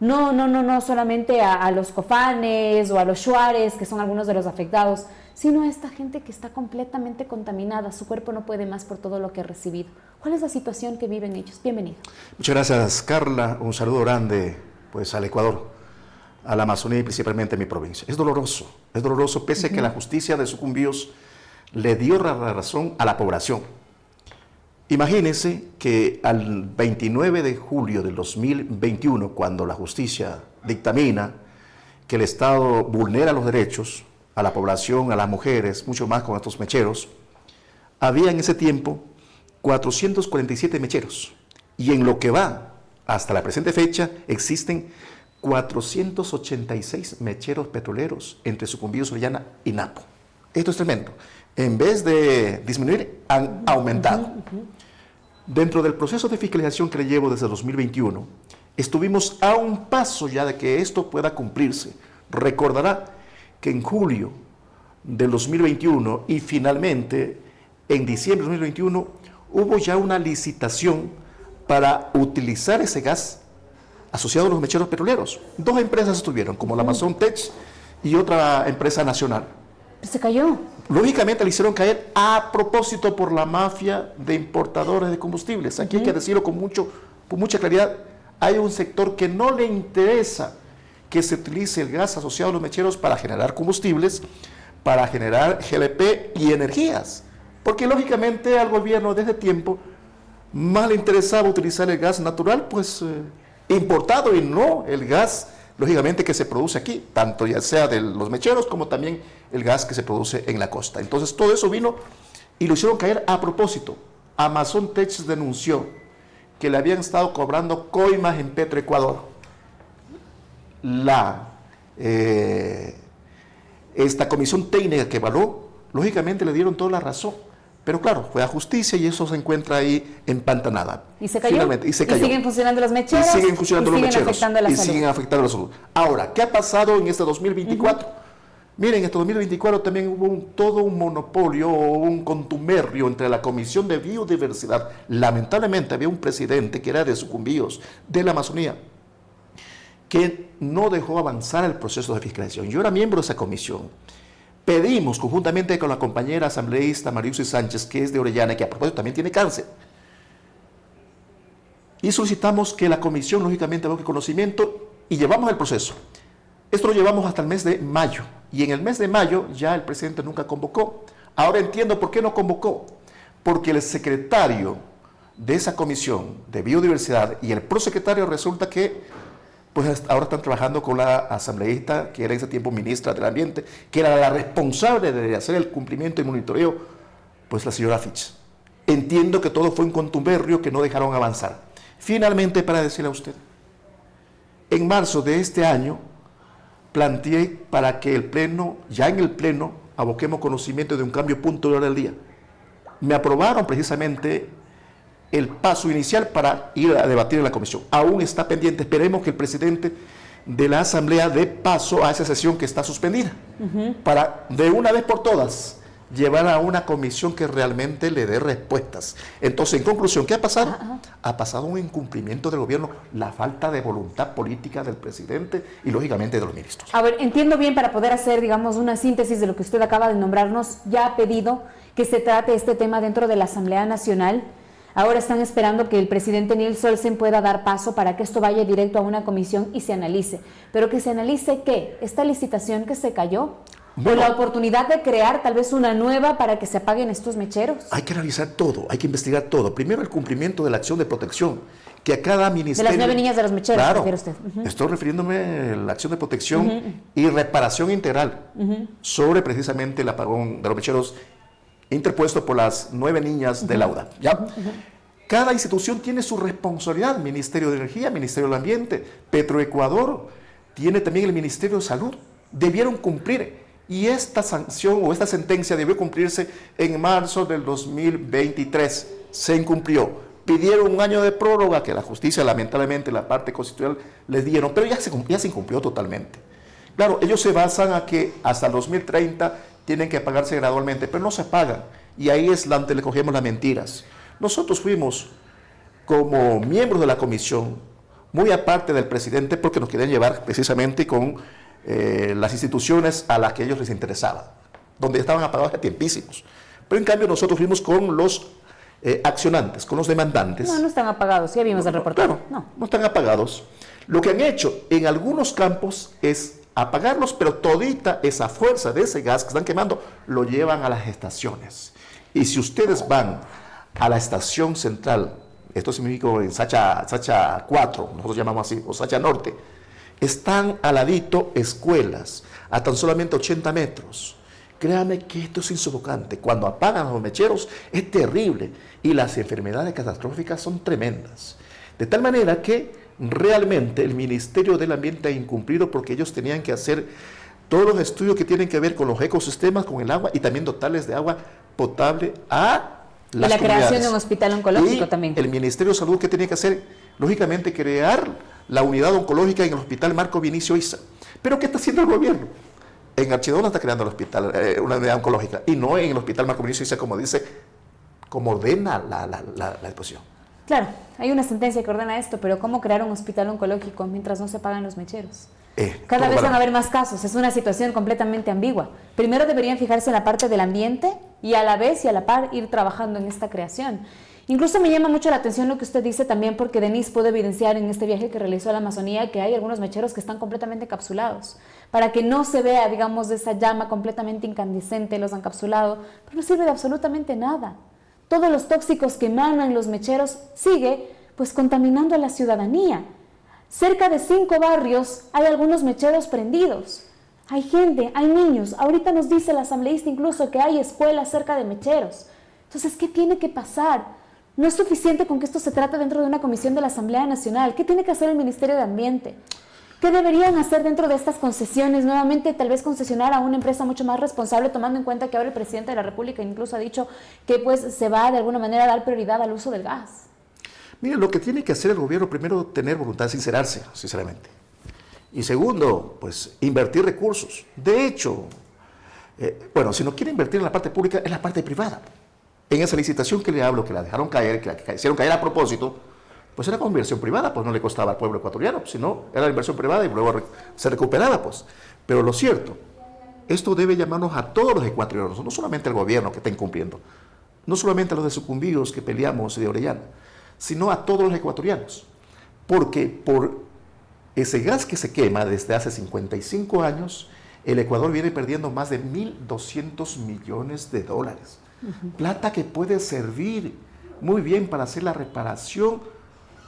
No solamente a los Cofanes o a los Shuares, que son algunos de los afectados, sino a esta gente que está completamente contaminada, su cuerpo no puede más por todo lo que ha recibido. ¿Cuál es la situación que viven ellos? Bienvenido. Muchas gracias, Carla. Un saludo grande pues, al Ecuador, a la Amazonía y principalmente a mi provincia. Es doloroso pese a que la justicia de Sucumbíos le dio la razón a la población. Imagínense que al 29 de julio del 2021, cuando la justicia dictamina que el Estado vulnera los derechos a la población, a las mujeres, mucho más con estos mecheros, había en ese tiempo 447 mecheros. Y en lo que va hasta la presente fecha, existen 486 mecheros petroleros entre Sucumbíos, Orellana y Napo. Esto es tremendo. En vez de disminuir, han aumentado. Dentro del proceso de fiscalización que le llevo desde 2021, estuvimos a un paso ya de que esto pueda cumplirse. Recordará que en julio del 2021 y finalmente en diciembre de 2021 hubo ya una licitación para utilizar ese gas asociado a los mecheros petroleros. 2 empresas estuvieron, como la Amazon Tech y otra empresa nacional. Se cayó. Lógicamente le hicieron caer a propósito por la mafia de importadores de combustibles. Aquí hay que decirlo con mucha claridad. Hay un sector que no le interesa que se utilice el gas asociado a los mecheros para generar combustibles, para generar GLP y energías. Porque lógicamente al gobierno desde tiempo más le interesaba utilizar el gas natural, pues importado y no el gas, lógicamente, que se produce aquí, tanto ya sea de los mecheros como también el gas que se produce en la costa. Entonces todo eso vino y lo hicieron caer a propósito. Amazon Tech denunció que le habían estado cobrando coimas en Petroecuador. Esta comisión técnica que evaluó, lógicamente le dieron toda la razón. Pero claro, fue a justicia y eso se encuentra ahí empantanada. Y se cayó. Finalmente, y se cayó. Y siguen funcionando los mecheros. Y siguen funcionando los mecheros. Afectando la salud. Siguen afectando la salud. Ahora, ¿qué ha pasado en este 2024? Miren, en este 2024 también hubo todo un monopolio o un contumerio entre la Comisión de Biodiversidad. Lamentablemente había un presidente que era de Sucumbíos, de la Amazonía, que no dejó avanzar el proceso de fiscalización. Yo era miembro de esa comisión. Pedimos conjuntamente con la compañera asambleísta Mariusi Sánchez, que es de Orellana, que a propósito también tiene cáncer, y solicitamos que la comisión lógicamente haga conocimiento y llevamos el proceso. Esto lo llevamos hasta el mes de mayo, y en el mes de mayo ya el presidente nunca convocó. Ahora entiendo por qué no convocó, porque el secretario de esa comisión de biodiversidad y el prosecretario resulta que pues ahora están trabajando con la asambleísta, que era en ese tiempo ministra del Ambiente, que era la responsable de hacer el cumplimiento y monitoreo, pues la señora Fitch. Entiendo que todo fue un contuberrio que no dejaron avanzar. Finalmente, para decirle a usted, en marzo de este año, planteé para que el Pleno, ya en el Pleno, aboquemos conocimiento de un cambio puntual del día. me aprobaron precisamente el paso inicial para ir a debatir en la comisión. Aún está pendiente, esperemos que el presidente de la Asamblea dé paso a esa sesión que está suspendida, para de una vez por todas llevar a una comisión que realmente le dé respuestas. Entonces, en conclusión, ¿qué ha pasado? Ha pasado un incumplimiento del gobierno, la falta de voluntad política del presidente y, lógicamente, de los ministros. A ver, entiendo bien, para poder hacer, digamos, una síntesis de lo que usted acaba de nombrarnos, ya ha pedido que se trate este tema dentro de la Asamblea Nacional. Ahora están esperando que el presidente Nils Olsen pueda dar paso para que esto vaya directo a una comisión y se analice. Pero que se analice, ¿qué? ¿Esta licitación que se cayó? Bueno, ¿o la oportunidad de crear tal vez una nueva para que se apaguen estos mecheros? Hay que analizar todo, hay que investigar todo. Primero, el cumplimiento de la acción de protección, que a cada ministerio... De las 9 niñas de los mecheros, claro, refiere usted. Estoy refiriéndome a la acción de protección y reparación integral sobre precisamente el apagón de los mecheros interpuesto por las 9 niñas de Lauda. ¿Ya? Cada institución tiene su responsabilidad. Ministerio de Energía, Ministerio del Ambiente, Petroecuador, tiene también el Ministerio de Salud. Debieron cumplir. Y esta sanción o esta sentencia debió cumplirse en marzo del 2023. Se incumplió. Pidieron un año de prórroga que la justicia, lamentablemente, la parte constitucional les dieron, pero ya se incumplió totalmente. Claro, ellos se basan a que hasta el 2030 tienen que pagarse gradualmente, pero no se pagan. Y ahí es donde le cogemos las mentiras. Nosotros fuimos, como miembros de la comisión, muy aparte del presidente, porque nos querían llevar precisamente con las instituciones a las que ellos les interesaba, donde estaban apagados ya tiempísimos. Pero en cambio nosotros fuimos con los accionantes, con los demandantes. No están apagados, ya vimos el reportaje. Claro, no están apagados. Lo que han hecho en algunos campos es apagarlos, pero todita esa fuerza de ese gas que están quemando lo llevan a las estaciones. Y si ustedes van a la estación central, esto significa en Sacha 4, nosotros llamamos así, o Sacha Norte, están al ladito escuelas, a tan solamente 80 metros. Créame que esto es insofocante. Cuando apagan los mecheros es terrible y las enfermedades catastróficas son tremendas. De tal manera que realmente el Ministerio del Ambiente ha incumplido, porque ellos tenían que hacer todos los estudios que tienen que ver con los ecosistemas, con el agua y también dotarles de agua potable a las la comunidades. Creación de un hospital oncológico y también. El Ministerio de Salud, que tenía que hacer, lógicamente, crear la unidad oncológica en el Hospital Marco Vinicio Isa. ¿Pero qué está haciendo el gobierno? En Archidona está creando el hospital, una unidad oncológica, y no en el Hospital Marco Vinicio Isa, como dice, como ordena la exposición. Claro, hay una sentencia que ordena esto, pero ¿cómo crear un hospital oncológico mientras no se pagan los mecheros? Cada vez van a haber más casos, es una situación completamente ambigua. Primero deberían fijarse en la parte del ambiente y a la vez y a la par ir trabajando en esta creación. Incluso me llama mucho la atención lo que usted dice también, porque Denise pudo evidenciar en este viaje que realizó a la Amazonía que hay algunos mecheros que están completamente encapsulados. Para que no se vea, digamos, esa llama completamente incandescente, los han encapsulado, pero no sirve de absolutamente nada. Todos los tóxicos que emanan los mecheros sigue pues contaminando a la ciudadanía. Cerca de 5 barrios hay algunos mecheros prendidos. Hay gente, hay niños. Ahorita nos dice el asambleísta incluso que hay escuelas cerca de mecheros. Entonces, ¿qué tiene que pasar? No es suficiente con que esto se trate dentro de una comisión de la Asamblea Nacional. ¿Qué tiene que hacer el Ministerio de Ambiente? ¿Qué deberían hacer dentro de estas concesiones? Nuevamente, tal vez concesionar a una empresa mucho más responsable, tomando en cuenta que ahora el presidente de la República incluso ha dicho que pues se va de alguna manera a dar prioridad al uso del gas. Mire, lo que tiene que hacer el gobierno, primero, tener voluntad de sincerarse, sinceramente. Y segundo, pues, invertir recursos. De hecho, si no quiere invertir en la parte pública, es la parte privada. En esa licitación que le hablo, que la dejaron caer, que la hicieron caer a propósito, pues era con inversión privada, pues no le costaba al pueblo ecuatoriano, sino era la inversión privada y luego se recuperaba, pues. Pero lo cierto, esto debe llamarnos a todos los ecuatorianos, no solamente al gobierno que está incumpliendo, no solamente a los de Sucumbíos que peleamos y de Orellana, sino a todos los ecuatorianos. Porque por ese gas que se quema desde hace 55 años, el Ecuador viene perdiendo más de 1.200 millones de dólares. Plata que puede servir muy bien para hacer la reparación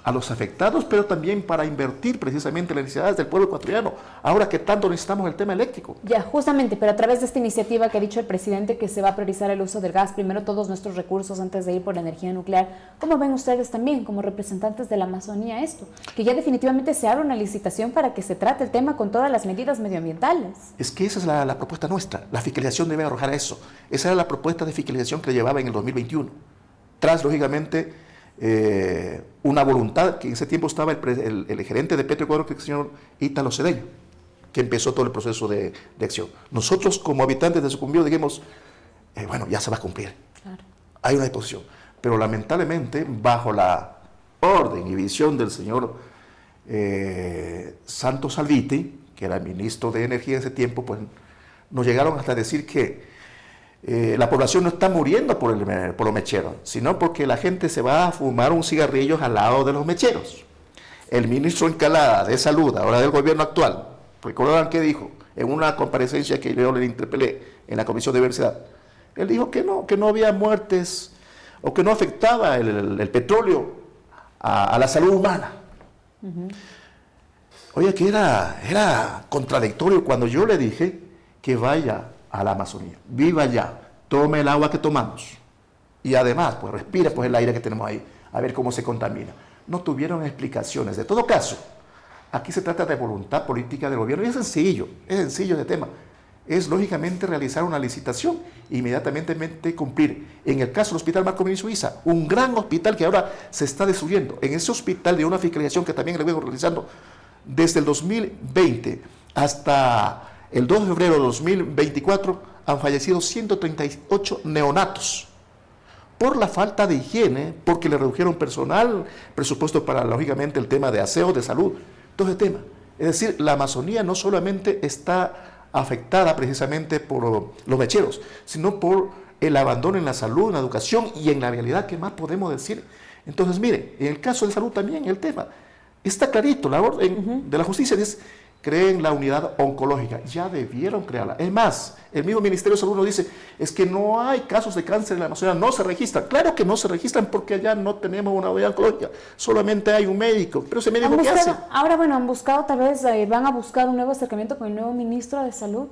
a los afectados, pero también para invertir precisamente en las necesidades del pueblo ecuatoriano, ahora que tanto necesitamos el tema eléctrico. Ya, justamente, pero a través de esta iniciativa que ha dicho el presidente, que se va a priorizar el uso del gas, primero todos nuestros recursos antes de ir por la energía nuclear, ¿cómo ven ustedes también como representantes de la Amazonía esto? Que ya definitivamente se abra una licitación para que se trate el tema con todas las medidas medioambientales. Es que esa es la propuesta nuestra, la fiscalización debe arrojar eso. Esa era la propuesta de fiscalización que llevaba en el 2021, tras, lógicamente, una voluntad que en ese tiempo estaba el gerente de Petroecuador, que es el señor Ítalo Cedeño, que empezó todo el proceso de acción. Nosotros, como habitantes de Sucumbío, dijimos, bueno, ya se va a cumplir. Claro. Hay una disposición. Pero lamentablemente, bajo la orden y visión del señor Santos Salviti, que era el ministro de Energía en ese tiempo, pues nos llegaron hasta decir que la población no está muriendo por los mecheros, sino porque la gente se va a fumar un cigarrillo al lado de los mecheros. El ministro Encalada de Salud, ahora del gobierno actual, recordarán que dijo en una comparecencia que yo le interpelé en la Comisión de Diversidad, él dijo que no había muertes o que no afectaba el petróleo a la salud humana. Oye, que era contradictorio cuando yo le dije que vaya a la Amazonía, viva allá, tome el agua que tomamos y además pues respira pues el aire que tenemos ahí, a ver cómo se contamina. No tuvieron explicaciones. De todo caso, aquí se trata de voluntad política del gobierno y es sencillo ese tema. Es lógicamente realizar una licitación e inmediatamente cumplir. En el caso del Hospital Marco Mini Suiza, un gran hospital que ahora se está destruyendo. En ese hospital de una fiscalización que también le vengo realizando desde el 2020 hasta el 2 de febrero de 2024 han fallecido 138 neonatos por la falta de higiene, porque le redujeron personal, presupuesto para, lógicamente, el tema de aseo, de salud, todo ese tema. Es decir, la Amazonía no solamente está afectada precisamente por los mecheros, sino por el abandono en la salud, en la educación y en la vialidad, ¿qué más podemos decir? Entonces, mire, en el caso de salud también el tema está clarito, la orden de la justicia es creen la unidad oncológica, ya debieron crearla. Es más, el mismo Ministerio de Salud nos dice, es que no hay casos de cáncer en la Amazonía, no se registran. Claro que no se registran porque allá no tenemos una unidad oncológica, solamente hay un médico, pero ese médico ¿qué hace? Ahora, bueno, han buscado, tal vez van a buscar un nuevo acercamiento con el nuevo Ministro de Salud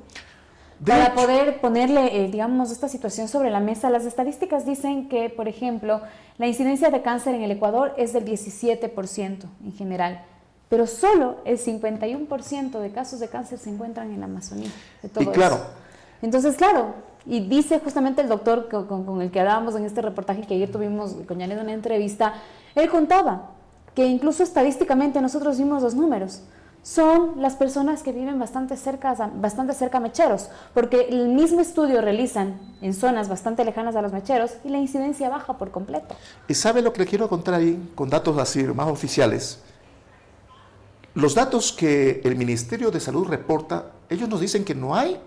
para poder ponerle, digamos, esta situación sobre la mesa. Las estadísticas dicen que, por ejemplo, la incidencia de cáncer en el Ecuador es del 17% en general, pero solo el 51% de casos de cáncer se encuentran en la Amazonía. De todo eso. Entonces, claro, y dice justamente el doctor con el que hablábamos en este reportaje que ayer tuvimos con Janet una entrevista, él contaba que incluso estadísticamente nosotros vimos los números. Son las personas que viven bastante cerca a mecheros, porque el mismo estudio realizan en zonas bastante lejanas a los mecheros y la incidencia baja por completo. ¿Y sabe lo que le quiero contar ahí, con datos así más oficiales? Los datos que el Ministerio de Salud reporta, ellos nos dicen que no hay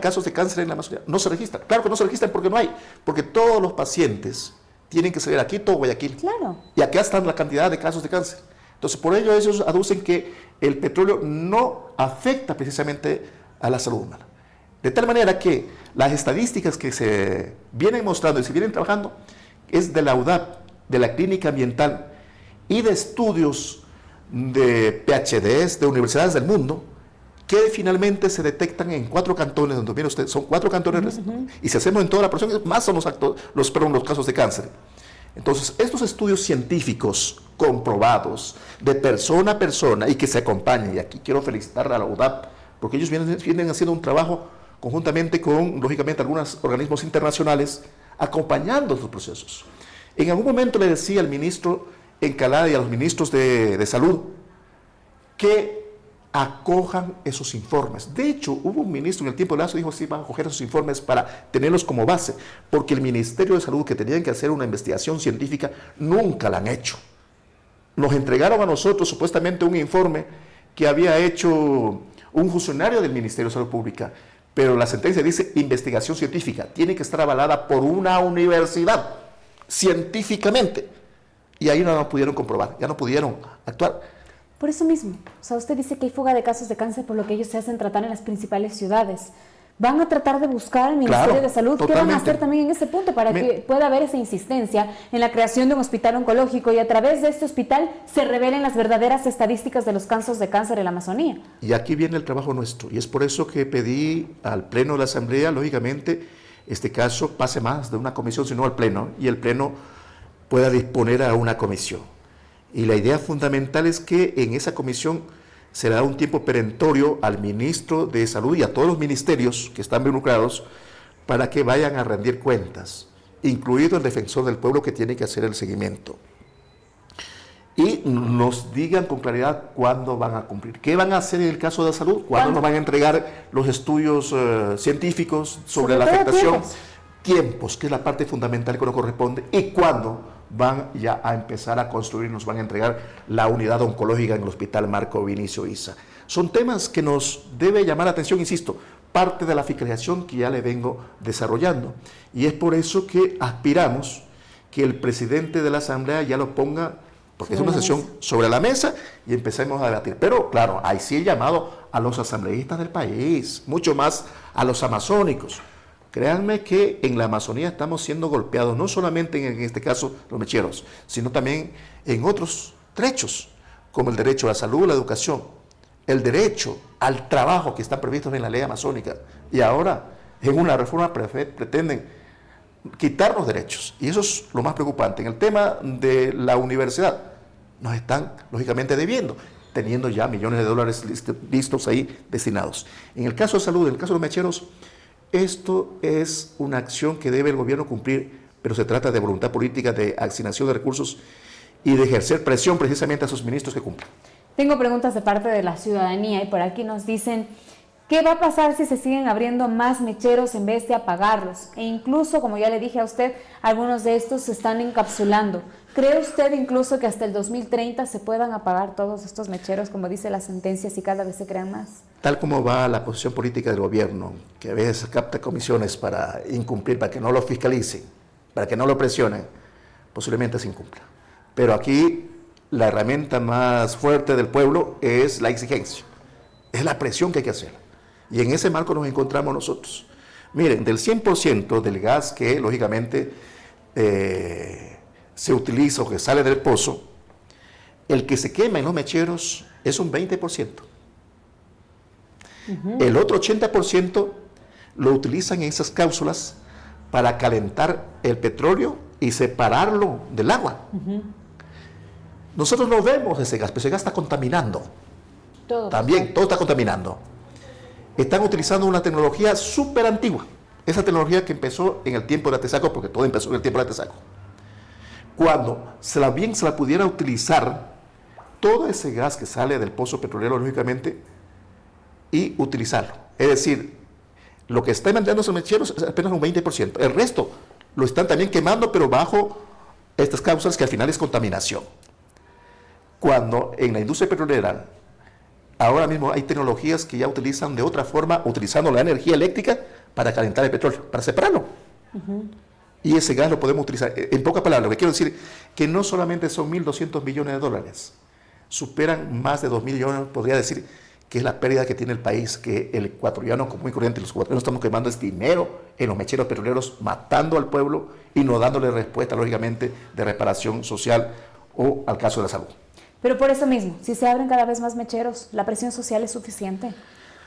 casos de cáncer en la Amazonía, no se registran. Claro que no se registran porque no hay, porque todos los pacientes tienen que salir a Quito o Guayaquil. Claro. Y acá están la cantidad de casos de cáncer. Entonces, por ello ellos aducen que el petróleo no afecta precisamente a la salud humana. De tal manera que las estadísticas que se vienen mostrando y se vienen trabajando es de la UDAP, de la Clínica Ambiental y de estudios de PhDs de universidades del mundo que finalmente se detectan en 4 cantones, donde viene usted, son 4 cantones, y si hacemos en toda la población, más son los casos de cáncer. Entonces, estos estudios científicos comprobados de persona a persona y que se acompañan, y aquí quiero felicitar a la UDAP, porque ellos vienen haciendo un trabajo conjuntamente con, lógicamente, algunos organismos internacionales, acompañando estos procesos. En algún momento le decía al ministro Encalada y a los ministros de Salud que acojan esos informes. De hecho, hubo un ministro en el tiempo de Lazo que dijo sí, van a coger esos informes para tenerlos como base, porque el Ministerio de Salud, que tenían que hacer una investigación científica, nunca la han hecho. Nos entregaron a nosotros supuestamente un informe que había hecho un funcionario del Ministerio de Salud Pública, pero la sentencia dice investigación científica, tiene que estar avalada por una universidad, científicamente, y ahí no pudieron comprobar, ya no pudieron actuar. Por eso mismo, o sea, usted dice que hay fuga de casos de cáncer por lo que ellos se hacen tratar en las principales ciudades, ¿Van a tratar de buscar al Ministerio de Salud? ¿Qué van a Totalmente. hacer también en ese punto para que pueda haber esa insistencia en la creación de un hospital oncológico y a través de este hospital se revelen las verdaderas estadísticas de los casos de cáncer en la Amazonía? Y aquí viene el trabajo nuestro, y es por eso que pedí al Pleno de la Asamblea, lógicamente, este caso pase más de una comisión, sino al Pleno, y el Pleno pueda disponer a una comisión. Y la idea fundamental es que en esa comisión se le da un tiempo perentorio al ministro de Salud y a todos los ministerios que están involucrados para que vayan a rendir cuentas, incluido el defensor del pueblo que tiene que hacer el seguimiento. Y nos digan con claridad cuándo van a cumplir. ¿Qué van a hacer en el caso de la salud? ¿Cuándo nos van a entregar los estudios científicos sobre la afectación? Tiempos, que es la parte fundamental que nos corresponde, y cuándo van ya a empezar a construir, nos van a entregar la unidad oncológica en el Hospital Marco Vinicio Isa. Son temas que nos debe llamar la atención, insisto, parte de la fiscalización que ya le vengo desarrollando. Y es por eso que aspiramos que el presidente de la Asamblea ya lo ponga, porque es una sesión sobre la mesa, y empecemos a debatir. Pero claro, ahí sí he llamado a los asambleístas del país, mucho más a los amazónicos. Créanme que en la Amazonía estamos siendo golpeados, no solamente en este caso los mecheros, sino también en otros derechos, como el derecho a la salud, la educación, el derecho al trabajo que están previstos en la ley amazónica. Y ahora, en una reforma pretenden quitarnos derechos. Y eso es lo más preocupante. En el tema de la universidad, nos están lógicamente debiendo, teniendo ya millones de dólares listos ahí destinados. En el caso de salud, en el caso de los mecheros, esto es una acción que debe el gobierno cumplir, pero se trata de voluntad política, de asignación de recursos y de ejercer presión precisamente a sus ministros que cumplan. Tengo preguntas de parte de la ciudadanía y por aquí nos dicen, ¿qué va a pasar si se siguen abriendo más mecheros en vez de apagarlos? E incluso, como ya le dije a usted, algunos de estos se están encapsulando. ¿Cree usted incluso que hasta el 2030 se puedan apagar todos estos mecheros, como dice la sentencia, si cada vez se crean más? Tal como va la posición política del gobierno, que a veces capta comisiones para incumplir, para que no lo fiscalicen, para que no lo presionen, posiblemente se incumpla. Pero aquí la herramienta más fuerte del pueblo es la exigencia, es la presión que hay que hacer. Y en ese marco nos encontramos nosotros. Miren, del 100% del gas que lógicamente se utiliza o que sale del pozo, el que se quema en los mecheros es un 20%. El otro 80% lo utilizan en esas cápsulas para calentar el petróleo y separarlo del agua. Nosotros no vemos ese gas, pero ese gas está contaminando. Todo está contaminando. Están utilizando una tecnología súper antigua. Esa tecnología que empezó en el tiempo de Atezaco, porque todo empezó en el tiempo de Atezaco. Cuando se la pudiera utilizar todo ese gas que sale del pozo petrolero, lógicamente, y utilizarlo. Es decir, lo que está mandando esos mecheros es apenas un 20%. El resto lo están también quemando, pero bajo estas causas que al final es contaminación. Cuando en la industria petrolera, ahora mismo hay tecnologías que ya utilizan de otra forma, utilizando la energía eléctrica para calentar el petróleo, para separarlo. Y ese gas lo podemos utilizar. En pocas palabras, lo que quiero decir que no solamente son 1.200 millones de dólares, superan más de 2.000 millones, podría decir que es la pérdida que tiene el país, que el ecuatoriano común y corriente, los ecuatorianos estamos quemando este dinero en los mecheros petroleros, matando al pueblo y no dándole respuesta, lógicamente, de reparación social o al caso de la salud. Pero por eso mismo, si se abren cada vez más mecheros, ¿la presión social es suficiente?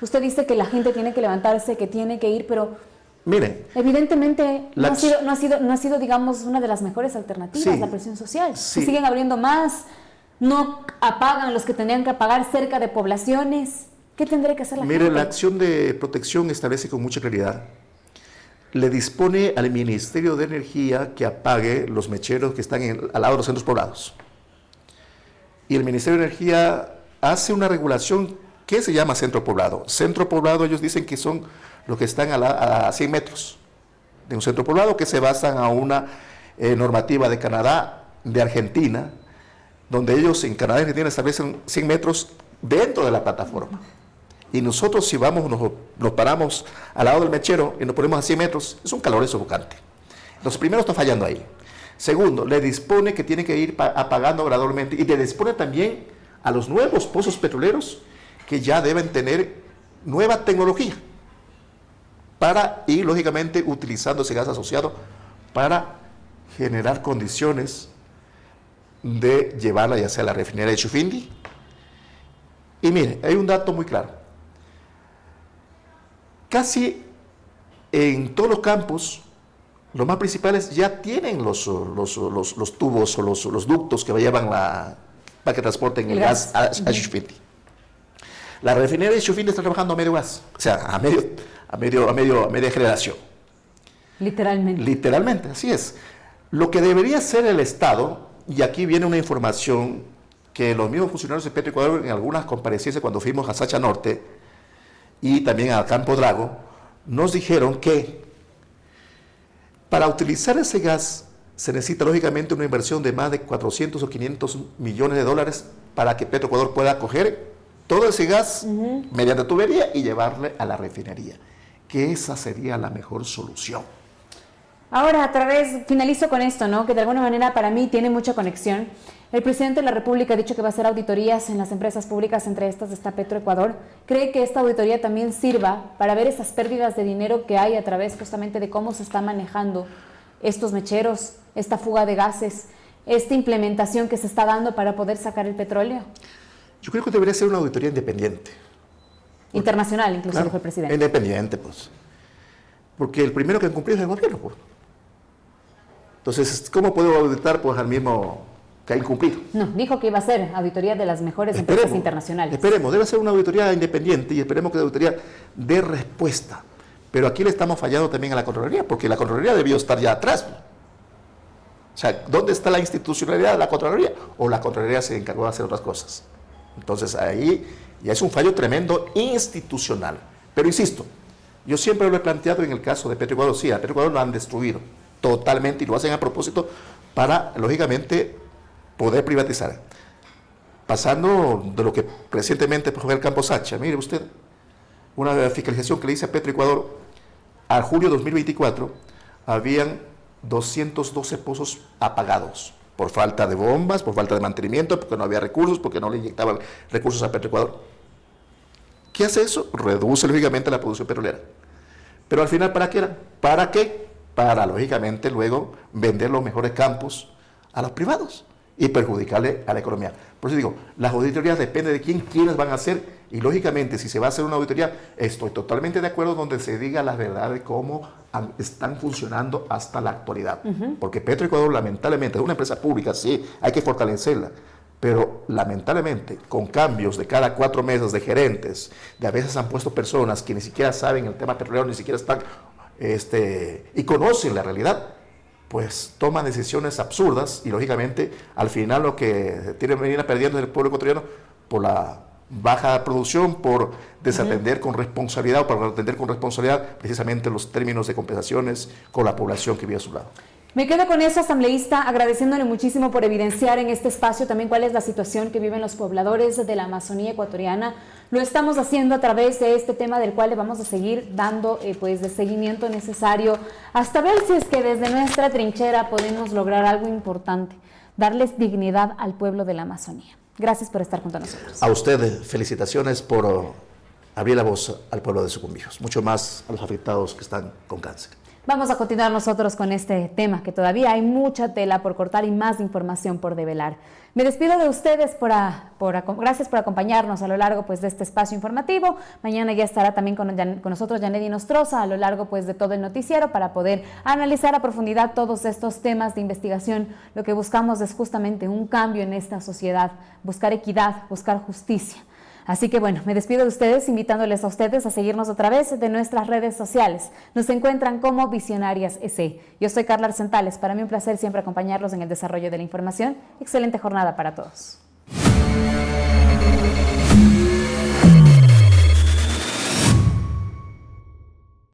Usted dice que la gente tiene que levantarse, que tiene que ir, pero miren, evidentemente no ha sido, digamos, una de las mejores alternativas, sí, la presión social. Sí. Si siguen abriendo más, no apagan los que tendrían que apagar cerca de poblaciones. ¿Qué tendría que hacer la gente? Mire, la acción de protección establece con mucha claridad. Le dispone al Ministerio de Energía que apague los mecheros que están al lado de los centros poblados. Y el Ministerio de Energía hace una regulación que se llama centro poblado. Centro poblado, ellos dicen que son los que están a 100 metros de un centro poblado, que se basan a una normativa de Canadá, de Argentina, donde ellos en Canadá y Argentina establecen 100 metros dentro de la plataforma. Y nosotros si vamos, nos paramos al lado del mechero y nos ponemos a 100 metros, es un calor sofocante. Entonces, primero está fallando ahí. Segundo, le dispone que tiene que ir apagando gradualmente y le dispone también a los nuevos pozos petroleros que ya deben tener nueva tecnología. y lógicamente utilizando ese gas asociado para generar condiciones de llevarla ya sea a la refinería de Shushufindi. Y mire, hay un dato muy claro. Casi en todos los campos, los más principales ya tienen los tubos o los ductos que llevan para que transporten el gas a Shushufindi. La refinería de Shushufindi está trabajando a medio gas, o sea, a media generación. Literalmente. Literalmente, así es. Lo que debería hacer el Estado, y aquí viene una información que los mismos funcionarios de Petroecuador en algunas comparecencias cuando fuimos a Sacha Norte y también a Campo Drago, nos dijeron que para utilizar ese gas se necesita lógicamente una inversión de más de 400 o 500 millones de dólares para que Petroecuador pueda coger todo ese gas mediante tubería y llevarle a la refinería, que esa sería la mejor solución. Ahora, finalizo con esto, ¿no? Que de alguna manera para mí tiene mucha conexión. El presidente de la República ha dicho que va a hacer auditorías en las empresas públicas, entre estas está Petroecuador. ¿Cree que esta auditoría también sirva para ver esas pérdidas de dinero que hay a través justamente de cómo se está manejando estos mecheros, esta fuga de gases, esta implementación que se está dando para poder sacar el petróleo? Yo creo que debería ser una auditoría independiente. Internacional, incluso, claro, dijo el presidente. Independiente, pues. Porque el primero que ha cumplido es el gobierno, pues. Entonces, ¿cómo puedo auditar pues al mismo que ha incumplido? No, dijo que iba a ser auditoría de las mejores empresas internacionales. Esperemos, debe ser una auditoría independiente y esperemos que la auditoría dé respuesta. Pero aquí le estamos fallando también a la Contraloría, porque la Contraloría debió estar ya atrás. O sea, ¿dónde está la institucionalidad de la Contraloría? O la Contraloría se encargó de hacer otras cosas. Entonces ahí ya es un fallo tremendo institucional. Pero insisto, yo siempre lo he planteado en el caso de Petroecuador. Sí, a Petroecuador lo han destruido totalmente y lo hacen a propósito para, lógicamente, poder privatizar. Pasando de lo que recientemente fue el Campo Sacha, mire usted, una fiscalización que le hice a Petroecuador, a julio de 2024, habían 212 pozos apagados por falta de bombas, por falta de mantenimiento, porque no había recursos, porque no le inyectaban recursos a Petroecuador. ¿Qué hace eso? Reduce, lógicamente, la producción petrolera. Pero al final, ¿para qué era? ¿Para qué? Para, lógicamente, luego vender los mejores campos a los privados y perjudicarle a la economía. Por eso digo, las auditorías dependen de quiénes van a hacer, y lógicamente, si se va a hacer una auditoría, estoy totalmente de acuerdo donde se diga la verdad de cómo están funcionando hasta la actualidad. Porque Petroecuador, lamentablemente, es una empresa pública, sí, hay que fortalecerla, pero lamentablemente, con cambios de cada 4 meses de gerentes, de a veces han puesto personas que ni siquiera saben el tema petrolero, ni siquiera están y conocen la realidad, pues toman decisiones absurdas y lógicamente al final lo que viene perdiendo es el pueblo ecuatoriano por la baja producción, por desatender con responsabilidad o para atender con responsabilidad precisamente los términos de compensaciones con la población que vive a su lado. Me quedo con eso, asambleísta, agradeciéndole muchísimo por evidenciar en este espacio también cuál es la situación que viven los pobladores de la Amazonía ecuatoriana. Lo estamos haciendo a través de este tema del cual le vamos a seguir dando pues de seguimiento necesario hasta ver si es que desde nuestra trinchera podemos lograr algo importante, darles dignidad al pueblo de la Amazonía. Gracias por estar junto a nosotros. A ustedes, felicitaciones por abrir la voz al pueblo de Sucumbíos, mucho más a los afectados que están con cáncer. Vamos a continuar nosotros con este tema, que todavía hay mucha tela por cortar y más información por develar. Me despido de ustedes, gracias por acompañarnos a lo largo pues, de este espacio informativo. Mañana ya estará también con nosotros Yanedi Nostroza a lo largo pues, de todo el noticiero para poder analizar a profundidad todos estos temas de investigación. Lo que buscamos es justamente un cambio en esta sociedad, buscar equidad, buscar justicia. Así que bueno, me despido de ustedes invitándoles a ustedes a seguirnos a través de nuestras redes sociales. Nos encuentran como Visionarias SE. Yo soy Carla Arcentales. Para mí un placer siempre acompañarlos en el desarrollo de la información. Excelente jornada para todos.